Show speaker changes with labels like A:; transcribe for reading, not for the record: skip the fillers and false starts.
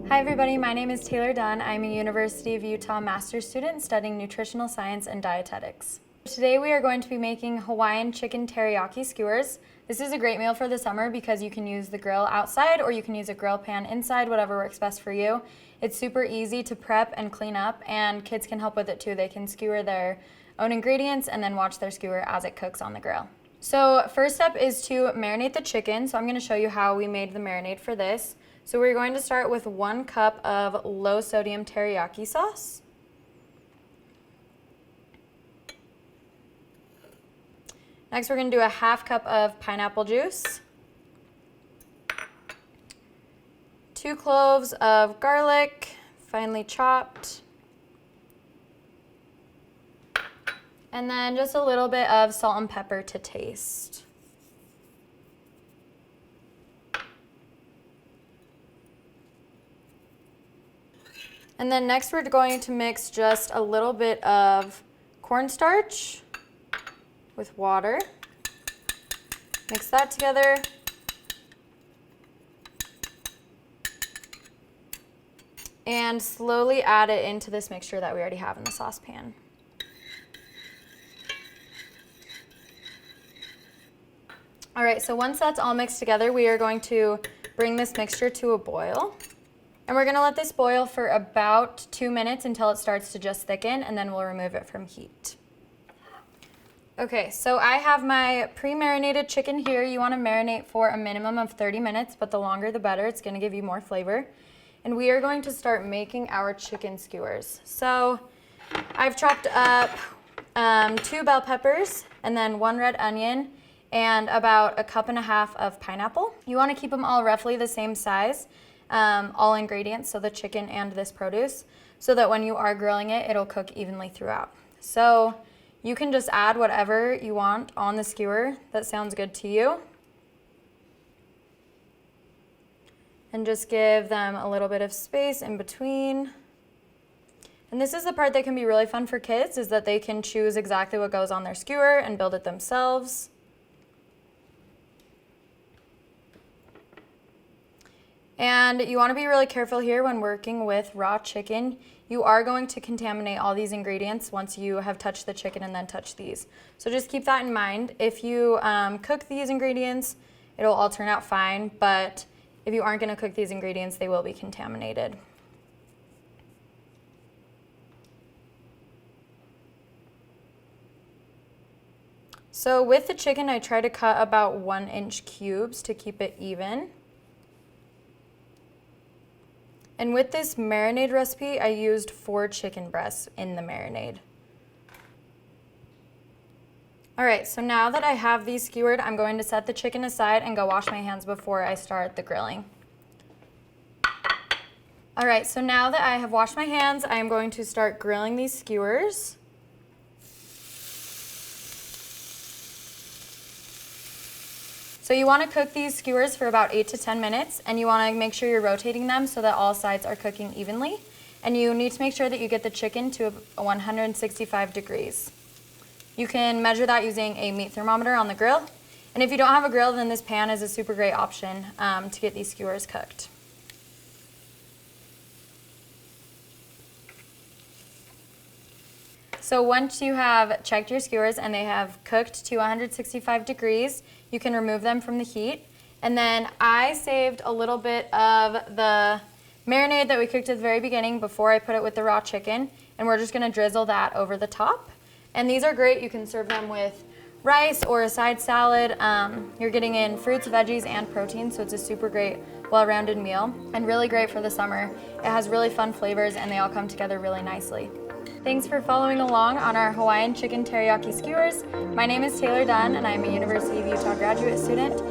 A: Hi everybody, my name is Taylor Dunn. I'm a University of Utah master's student studying nutritional science and dietetics. Today we are going to be making Hawaiian chicken teriyaki skewers. This is a great meal for the summer because you can use the grill outside or you can use a grill pan inside, whatever works best for you. It's super easy to prep and clean up, and kids can help with it too. They can skewer their own ingredients and then watch their skewer as it cooks on the grill. So first step is to marinate the chicken. So I'm going to show you how we made the marinade for this. So we're going to start with 1 cup of low sodium teriyaki sauce. Next we're going to do a 1/2 cup of pineapple juice, 2 cloves of garlic, finely chopped, and then just a little bit of salt and pepper to taste. And then next we're going to mix just a little bit of cornstarch with water. Mix that together. And slowly add it into this mixture that we already have in the saucepan. All right, so once that's all mixed together, we are going to bring this mixture to a boil. And we're gonna let this boil for about 2 minutes until it starts to just thicken, and then we'll remove it from heat. Okay, so I have my pre-marinated chicken here. You wanna marinate for a minimum of 30 minutes, but the longer the better. It's gonna give you more flavor. And we are going to start making our chicken skewers. So I've chopped up 2 bell peppers and then 1 red onion and about 1.5 cups of pineapple. You wanna keep them all roughly the same size. All ingredients, so the chicken and this produce, so that when you are grilling it, it'll cook evenly throughout. So you can just add whatever you want on the skewer that sounds good to you. And just give them a little bit of space in between. And this is the part that can be really fun for kids, is that they can choose exactly what goes on their skewer and build it themselves. And you want to be really careful here when working with raw chicken. You are going to contaminate all these ingredients once you have touched the chicken and then touch these. So just keep that in mind. If you cook these ingredients, it'll all turn out fine, but if you aren't going to cook these ingredients, they will be contaminated. So with the chicken, I try to cut about 1-inch cubes to keep it even. And with this marinade recipe, I used 4 chicken breasts in the marinade. All right, so now that I have these skewered, I'm going to set the chicken aside and go wash my hands before I start the grilling. All right, so now that I have washed my hands, I am going to start grilling these skewers. So you want to cook these skewers for about 8 to 10 minutes, and you want to make sure you're rotating them so that all sides are cooking evenly. And you need to make sure that you get the chicken to 165 degrees. You can measure that using a meat thermometer on the grill. And if you don't have a grill, then this pan is a super great option to get these skewers cooked. So once you have checked your skewers and they have cooked to 165 degrees, you can remove them from the heat. And then I saved a little bit of the marinade that we cooked at the very beginning before I put it with the raw chicken, and we're just gonna drizzle that over the top. And these are great. You can serve them with rice or a side salad. You're getting in fruits, veggies, and protein, so it's a super great, well-rounded meal and really great for the summer. It has really fun flavors and they all come together really nicely. Thanks for following along on our Hawaiian chicken teriyaki skewers. My name is Taylor Dunn and I'm a University of Utah graduate student.